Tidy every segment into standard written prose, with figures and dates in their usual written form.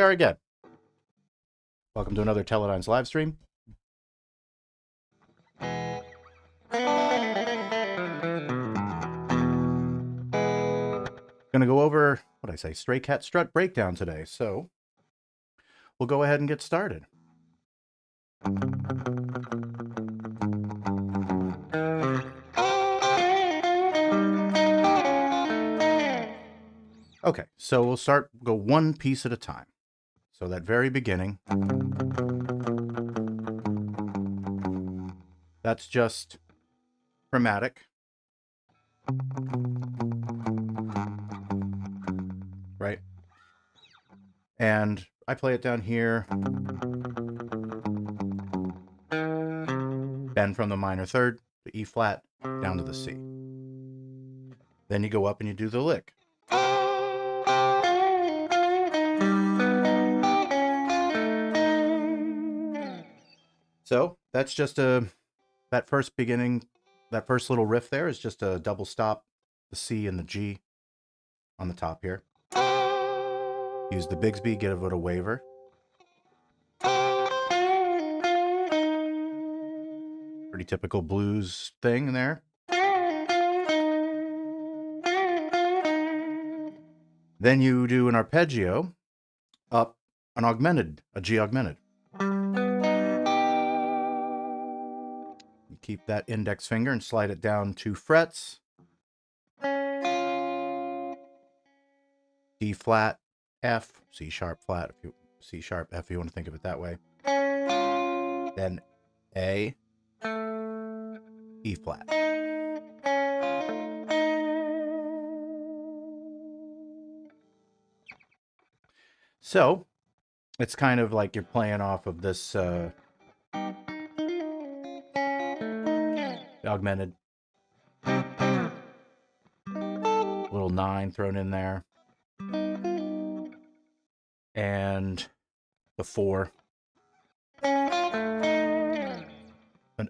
are again. Welcome to another TeleDynes live stream. Going to go over, what I say, Stray Cat Strut breakdown today. So we'll go ahead and get started. Okay, so we'll go one piece at a time. So that very beginning, that's just chromatic. Right? And I play it down here. Bend from the minor third, the E flat, down to the C. Then you go up and you do the lick. So that's just that first little riff there is just a double stop, the C and the G on the top here. Use the Bigsby, give it a waver. Pretty typical blues thing in there. Then you do an arpeggio up a G augmented. You keep that index finger and slide it down 2 frets. D flat, F, C sharp flat, C sharp F if you want to think of it that way. Then A, E flat. So it's kind of like you're playing off of this augmented. Little 9 thrown in there. And the 4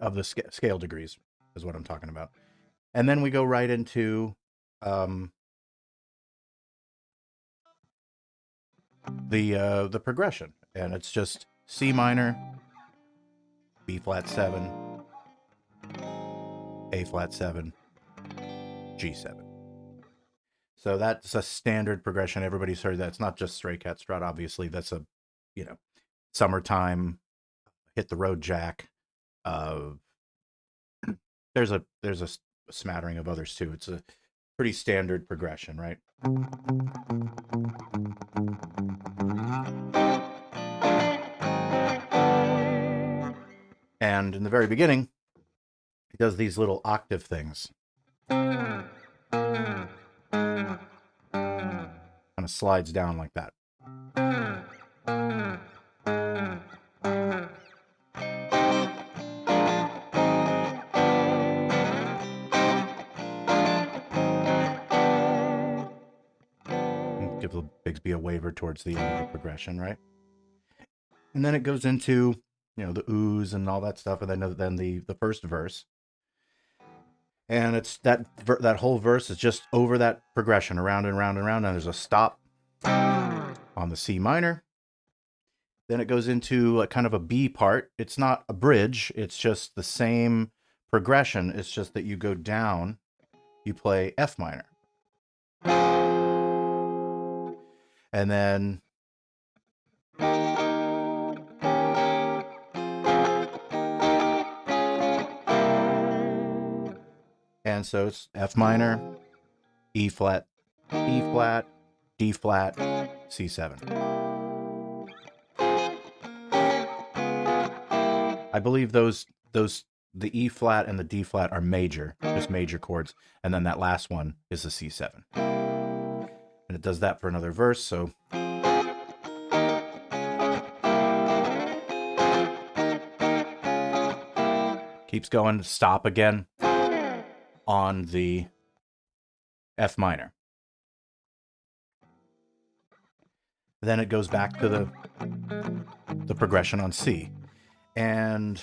of the scale degrees is what I'm talking about. And then we go right into the progression, and it's just C minor, B flat 7, A flat 7, G7. So that's a standard progression. Everybody's heard that. It's not just Stray Cat Strut, obviously. That's a, summertime, hit the road jack. There's a smattering of others too. It's a pretty standard progression, right? And in the very beginning, he does these little octave things. Kind of slides down like that. Give the Bigsby a waver towards the end of the progression, right? And then it goes into, the oohs and all that stuff, and then the first verse. And it's that whole verse is just over that progression, around and around and around, and there's a stop on the C minor. Then it goes into a kind of a B part. It's not a bridge, it's just the same progression. It's just that you go down, you play F minor. And then and so it's F minor, E flat, D flat, C7. I believe the E flat and the D flat are major, just major chords, and then that last one is the C7. And it does that for another verse, so keeps going, stop again on the F minor. Then it goes back to the progression on C. And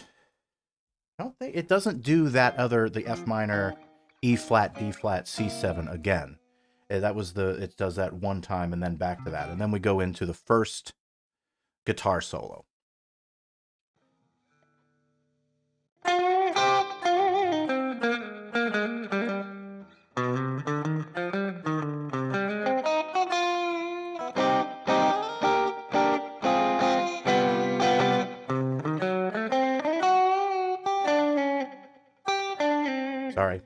I don't think it doesn't do the F minor, E flat, D flat, C7 again. It does that one time and then back to that. And then we go into the first guitar solo. Sorry.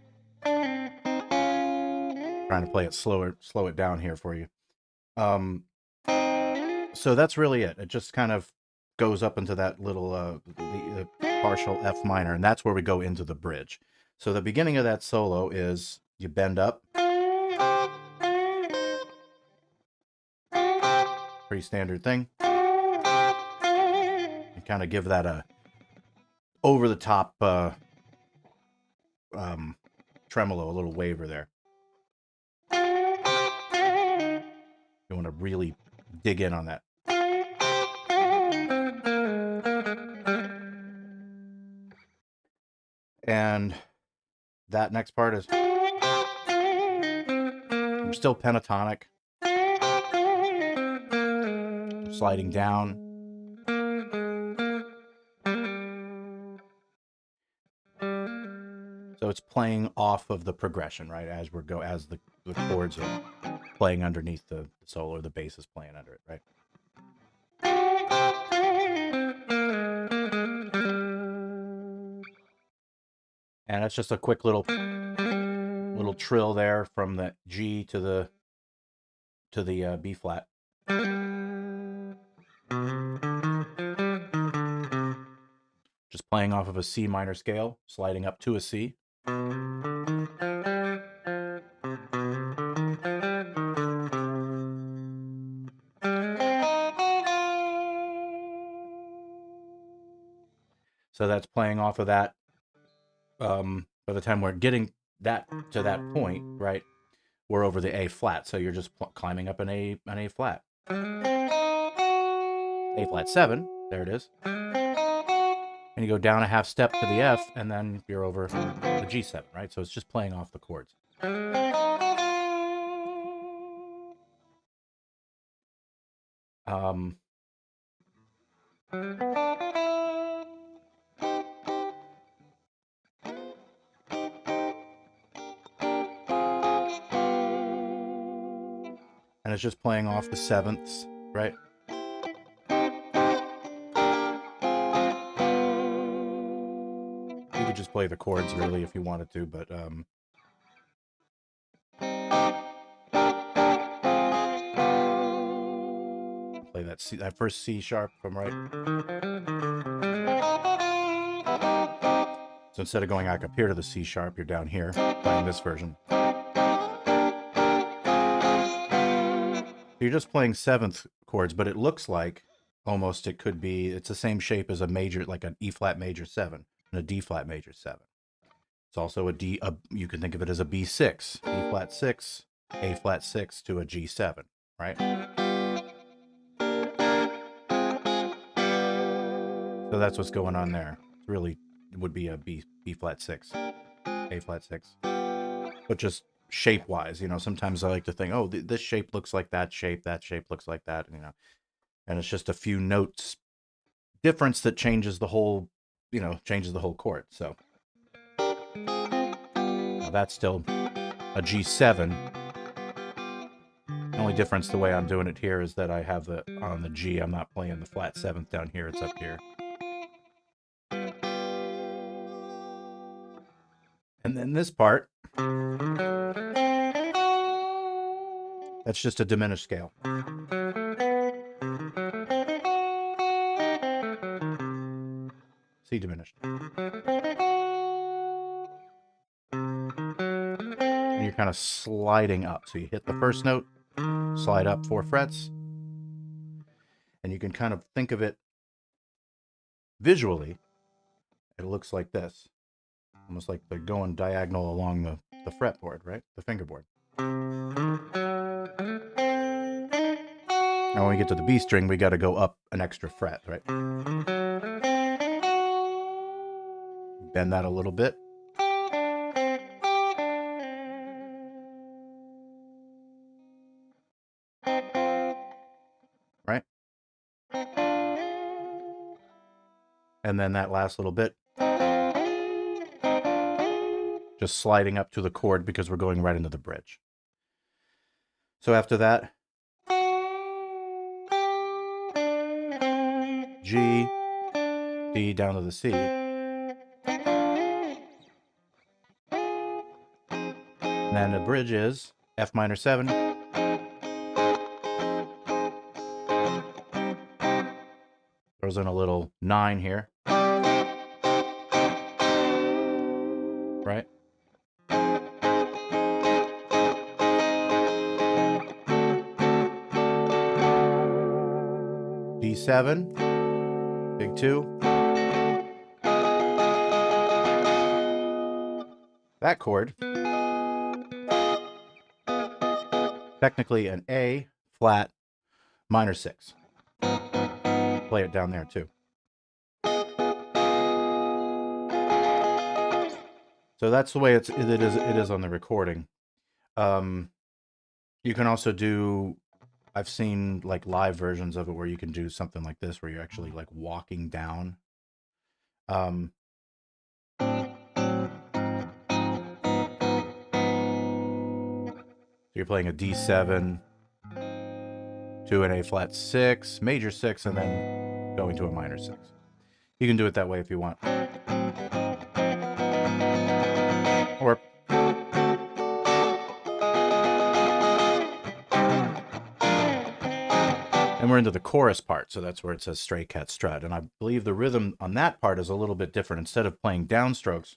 Trying to play it slower, slow it down here for you. So that's really it. It just kind of goes up into that little the partial F minor, and that's where we go into the bridge. So the beginning of that solo is you bend up. Pretty standard thing. And kind of give that a over the top tremolo, a little waver there. You want to really dig in on that. And that next part is I'm still pentatonic. I'm sliding down. So it's playing off of the progression, right? As the chords are playing underneath the solo, or the bass is playing under it, right? And it's just a quick little trill there from the G to the B flat. Just playing off of a C minor scale, sliding up to a C. So that's playing off of that. By the time we're getting to that point, right, we're over the A flat. So you're just climbing up an A flat. A flat 7, there it is. And you go down a half step to the F, and then you're over the G7, right? So it's just playing off the chords. And it's just playing off the sevenths, right? You could just play the chords really if you wanted to, but play that first C sharp from right. So instead of going back up here to the C sharp, you're down here playing this version. You're just playing seventh chords, but it looks like almost it's the same shape as a major, like an E flat major 7 and a D flat major 7. It's also you can think of it as a B6, E flat 6, A flat 6 to a G7, right? So that's what's going on there. It would be a B flat 6, A flat 6. But just shape-wise, sometimes I like to think, oh, this shape looks like that shape looks like that, and it's just a few notes difference that changes the whole chord. So now that's still a G7. The only difference the way I'm doing it here is that I have on the G, I'm not playing the flat 7th down here, it's up here. And then this part, that's just a diminished scale. C diminished. And you're kind of sliding up. So you hit the first note, slide up 4 frets, and you can kind of think of it visually. It looks like this. Almost like they're going diagonal along the fretboard, right? The fingerboard. Now when we get to the B string, we got to go up an extra fret, right? Bend that a little bit. Right? And then that last little bit, just sliding up to the chord because we're going right into the bridge. So after that, G, D down to the C. And then the bridge is F minor 7. Throws in a little 9 here. Right? D7, big 2. That chord, technically an A flat minor 6. Play it down there too. So that's the way it is on the recording. You can also do, I've seen like live versions of it where you can do something like this where you're actually like walking down. So you're playing a D7 to an A flat 6, major 6, and then going to a minor 6. You can do it that way if you want. Or and we're into the chorus part, so that's where it says Stray Cat Strut. And I believe the rhythm on that part is a little bit different. Instead of playing downstrokes,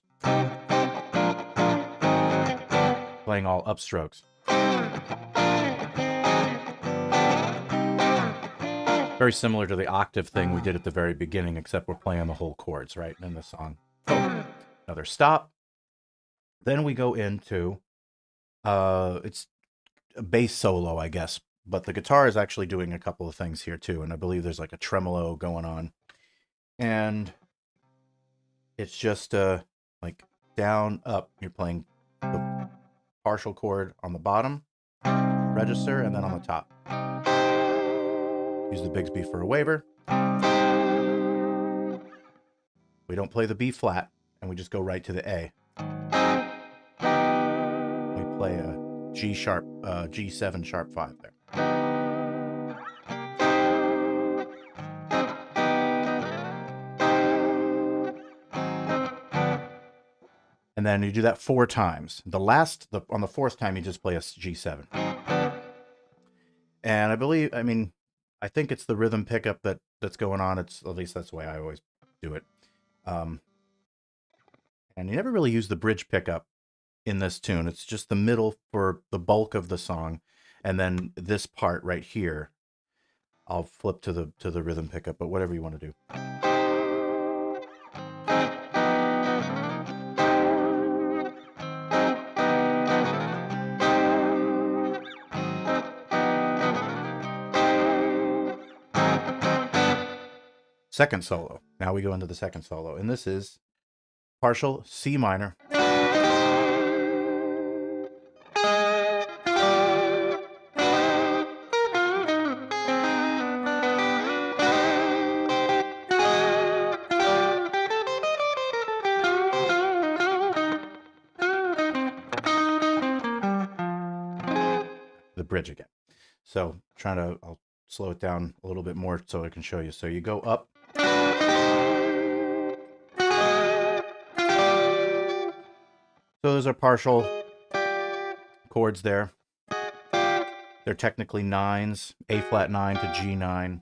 playing all upstrokes. Very similar to the octave thing we did at the very beginning, except we're playing the whole chords, right, in the song. Oh, another stop. Then we go into, it's a bass solo, I guess. But the guitar is actually doing a couple of things here too, and I believe there's like a tremolo going on. And it's just like down, up. You're playing the partial chord on the bottom register and then on the top. Use the Bigsby for a waiver. We don't play the B flat, and we just go right to the A. We play a G sharp, G7 sharp 5 there. And then you do that 4 times. On the 4th time, you just play a G7. And I think it's the rhythm pickup that's going on. At least that's the way I always do it. And you never really use the bridge pickup in this tune. It's just the middle for the bulk of the song. And then this part right here, I'll flip to the rhythm pickup, but whatever you want to do. Second solo. Now we go into the second solo, and this is partial C minor. The bridge again. So I'll slow it down a little bit more so I can show you. So you go up. So those are partial chords there. They're technically 9s, A flat 9 to G9.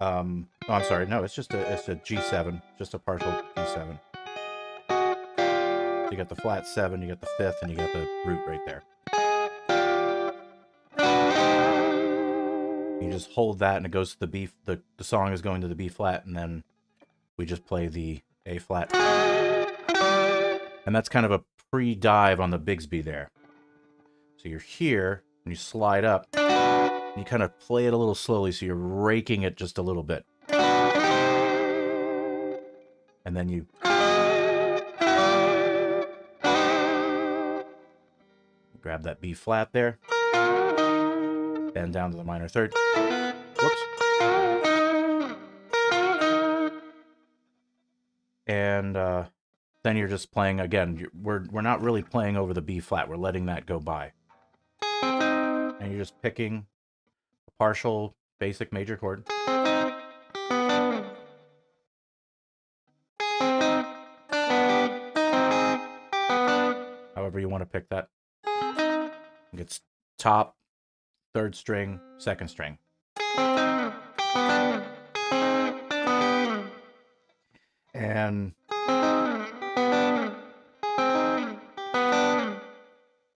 Oh, I'm sorry. No, it's a G7, just a partial G7. So you got the flat 7, you got the 5th, and you got the root right there. You just hold that, and it goes to the B. The song is going to the B flat, and then we just play the A flat. And that's kind of a pre-dive on the Bigsby there. So you're here, and you slide up, and you kind of play it a little slowly, so you're raking it just a little bit. And then you grab that B flat there, bend down to the minor 3rd. Whoops. And then you're just playing again. We're not really playing over the B flat. We're letting that go by. And you're just picking a partial basic major chord. However you want to pick that. It's top, third string, second string.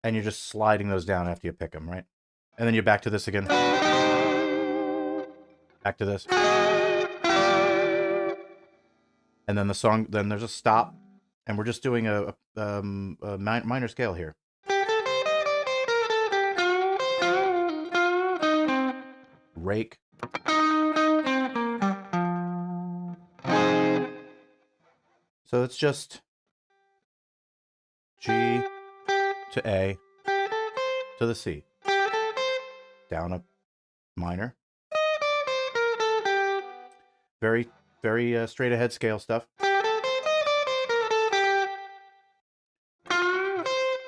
And you're just sliding those down after you pick them, right? And then you're back to this again. Back to this. And then the song, then there's a stop. And we're just doing a minor scale here. Rake. So it's just G to A to the C. Down a minor. Very, very straight ahead scale stuff.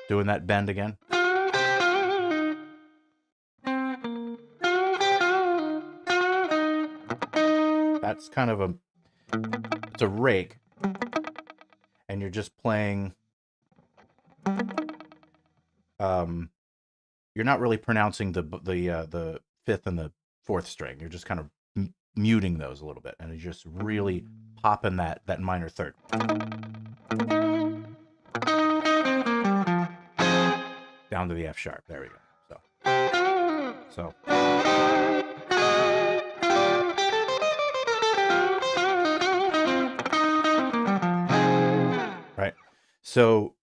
Doing that bend again. That's kind of it's a rake. And you're just playing, you're not really pronouncing the fifth and the fourth string. You're just kind of muting those a little bit, and you're just really popping that minor third. Down to the F sharp. There we go. So. Right. So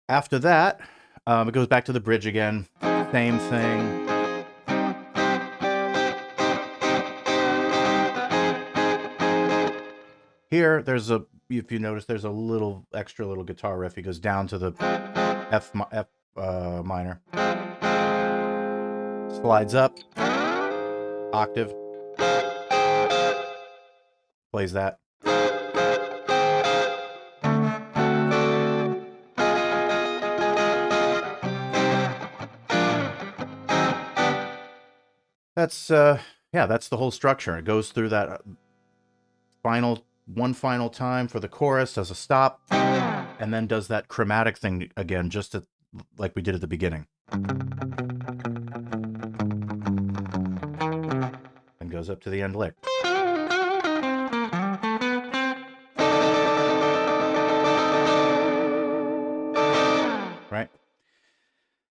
after that, it goes back to the bridge again. Same thing. Here, if you notice, there's a little extra little guitar riff. He goes down to the F minor. Slides up. Octave. Plays that. That's that's the whole structure. It goes through that one final time for the chorus, does a stop, and then does that chromatic thing again, just like we did at the beginning. And goes up to the end lick. Right?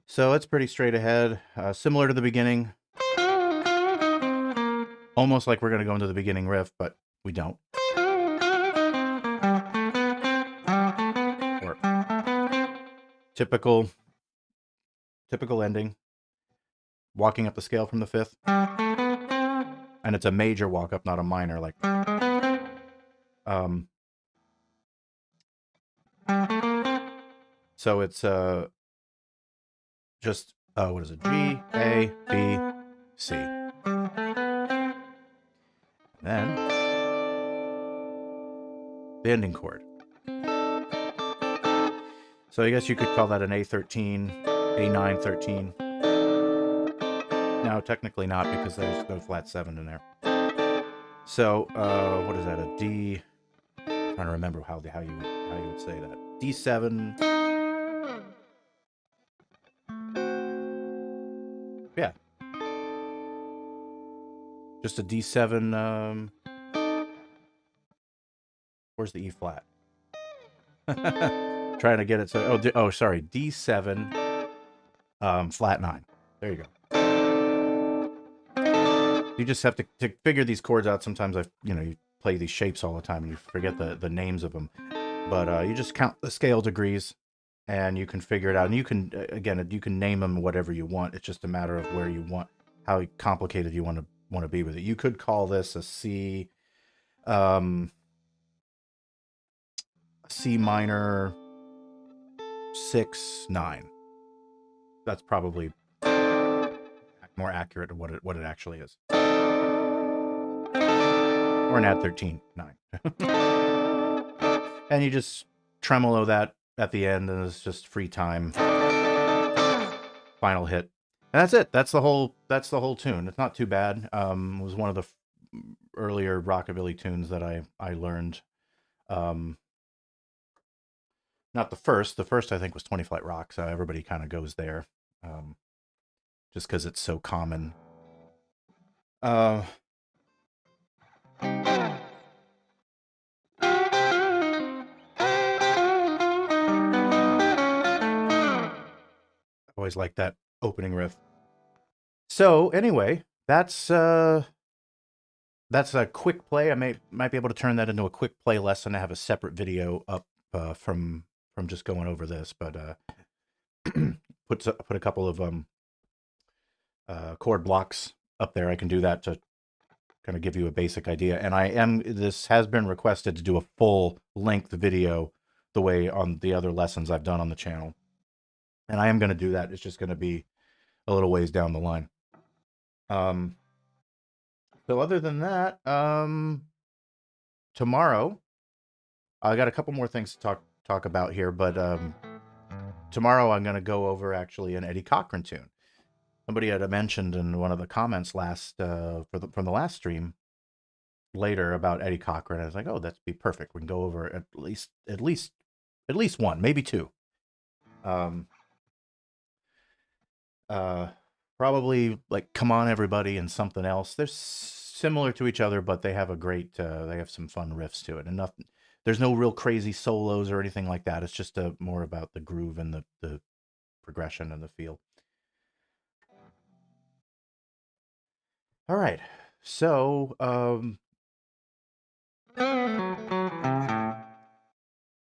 So it's pretty straight ahead, similar to the beginning. Almost like we're going to go into the beginning riff, but we don't. Or typical ending. Walking up the scale from the fifth. And it's a major walk up, not a minor. Like, so it's just what is it? G, A, B, C. Then the ending chord. So I guess you could call that an A13, A9 13. No, technically not, because there's no flat 7 in there. So what is that? A D? I'm trying to remember how you would say that. D7. Yeah. Just a D7. Where's the E flat? Trying to get it. So sorry, D7, flat 9. There you go. You just have to figure these chords out. Sometimes you play these shapes all the time and you forget the names of them. But you just count the scale degrees, and you can figure it out. And you can you can name them whatever you want. It's just a matter of where you want, how complicated you want to be with it. You could call this a C, C minor 6 9. That's probably more accurate to what it actually is. Or an add 13 9. and you just tremolo that at the end, and it's just free time, final hit, and that's it. That's the whole. That's the whole tune. It's not too bad. It was one of the earlier rockabilly tunes that I learned. Um, Not the first. The first I think was 20 Flight Rock, so everybody kind of goes there, um, just because it's so common. Uh, I always like that opening riff. So anyway, that's a quick play. I might be able to turn that into a quick play lesson. I have a separate video up from just going over this, but put a couple of chord blocks up there. I can do that to kind of give you a basic idea. And this has been requested to do a full length video the way on the other lessons I've done on the channel. And I am going to do that. It's just going to be a little ways down the line. So other than that, tomorrow I got a couple more things to talk about here, but tomorrow I'm going to go over actually an Eddie Cochran tune. Somebody had mentioned in one of the comments from the last stream later about Eddie Cochran. I was like, oh, that'd be perfect. We can go over at least one, maybe two. Um, uh, Probably like "Come On Everybody" and something else. They're similar to each other, but they have they have some fun riffs to it, and nothing. There's no real crazy solos or anything like that. It's just more about the groove and the progression and the feel. All right, so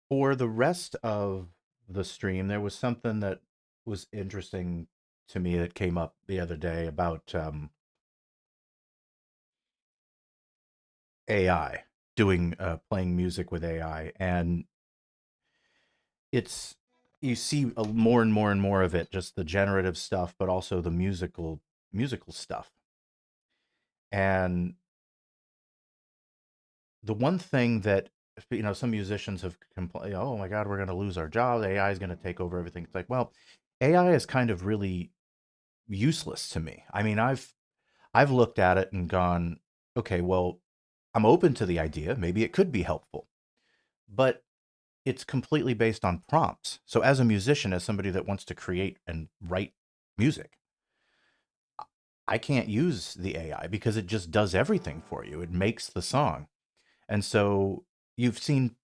for the rest of the stream, there was something that was interesting to me that came up the other day about AI doing playing music with AI, and it's you see more and more and more of it, just the generative stuff, but also the musical stuff. And the one thing that some musicians have complained, oh my God, we're going to lose our jobs. AI is going to take over everything. It's like, well, AI is kind of really useless to me. I mean, I've looked at it and gone, okay, well, I'm open to the idea. Maybe it could be helpful, but it's completely based on prompts. So as a musician, as somebody that wants to create and write music, I can't use the AI because it just does everything for you. It makes the song. And so you've seen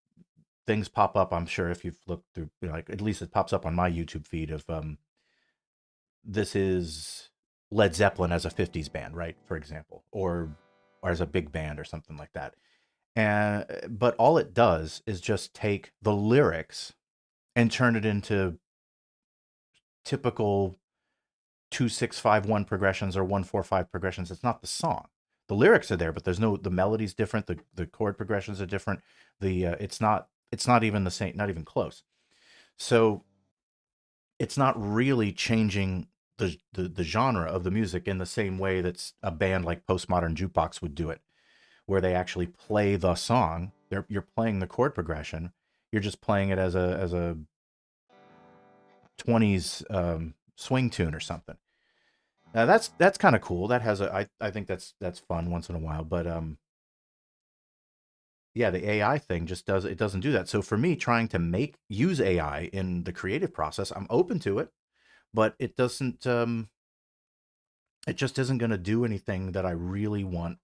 things pop up, I'm sure, if you've looked through, like at least it pops up on my YouTube feed of this is Led Zeppelin as a 50s band, right? For example, or as a big band or something like that. And but all it does is just take the lyrics and turn it into typical 2-6-5-1 progressions or 1-4-5 progressions. It's not the song. The lyrics are there, but the melody's different. The chord progressions are different. It's not even the same, not even close. So it's not really changing the genre of the music in the same way that's a band like Postmodern Jukebox would do it, where they actually play the song. You're playing the chord progression. You're just playing it as a 20s swing tune or something. Now that's kind of cool. That has I think that's fun once in a while. But yeah, the AI thing just doesn't do that. So for me, trying to use AI in the creative process, I'm open to it, but it just isn't going to do anything that I really want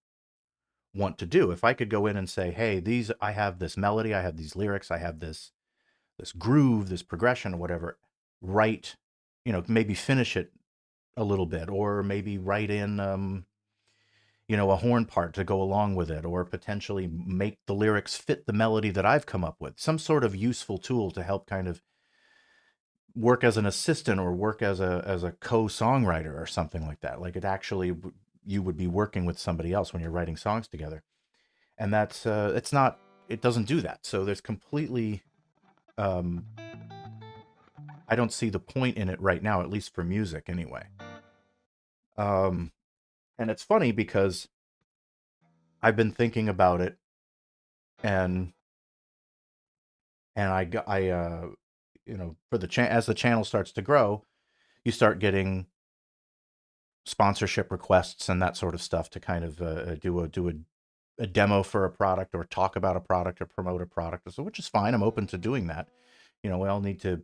to do. If I could go in and say, hey, I have this melody, I have these lyrics, I have this groove, this progression, or whatever, write, maybe finish it a little bit, or maybe write in a horn part to go along with it, or potentially make the lyrics fit the melody that I've come up with. Some sort of useful tool to help kind of work as an assistant or work as a co-songwriter or something like that. Like you would be working with somebody else when you're writing songs together. And it doesn't do that. So there's completely um I don't see the point in it right now, at least for music anyway. Um and it's funny because I've been thinking about it, and And you know, for the as the channel starts to grow, you start getting sponsorship requests and that sort of stuff to kind of do a demo for a product or talk about a product or promote a product. So, which is fine. I'm open to doing that. You know, we all need to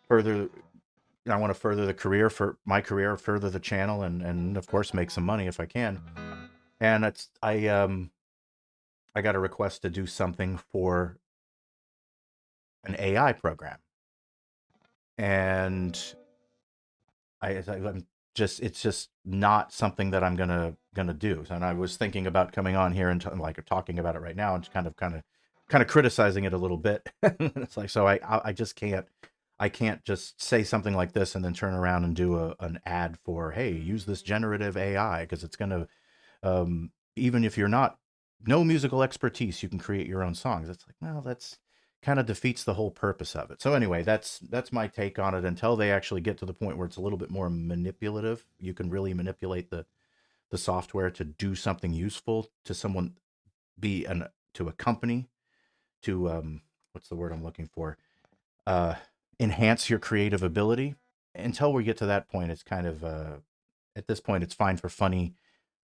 further. I want to further the career for my career, further the channel, and of course make some money if I can. And I got a request to do something for an AI program, and I'm just it's just not something that I'm gonna do. And I was thinking about coming on here and like talking about it right now, and kind of criticizing it a little bit. It's like, so I just can't just say something like this and then turn around and do an ad for, hey, use this generative AI, because it's gonna, even if you're not no musical expertise, you can create your own songs. It's like, no, that's kind of defeats the whole purpose of it. So anyway, that's my take on it. Until they actually get to the point where it's a little bit more manipulative, you can really manipulate the software to do something useful to someone, be an to a company, to what's the word I'm looking for? Uh Enhance your creative ability. Until we get to that point, it's kind of at this point it's fine for funny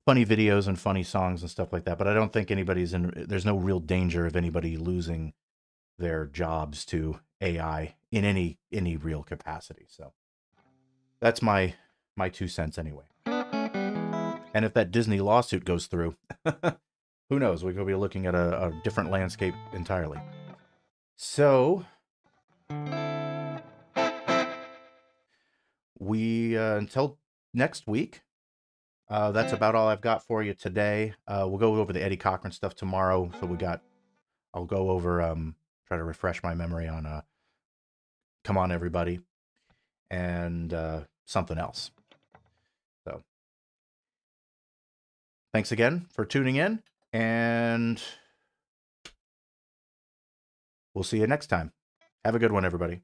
videos and funny songs and stuff like that. But I don't think there's no real danger of anybody losing their jobs to AI in any real capacity. So that's my 2 cents anyway. And if that Disney lawsuit goes through, who knows? We could be looking at a different landscape entirely. So we until next week. That's about all I've got for you today. We'll go over the Eddie Cochran stuff tomorrow. So I'll go over try to refresh my memory on Come On Everybody and something else. So thanks again for tuning in, and we'll see you next time. Have a good one, everybody.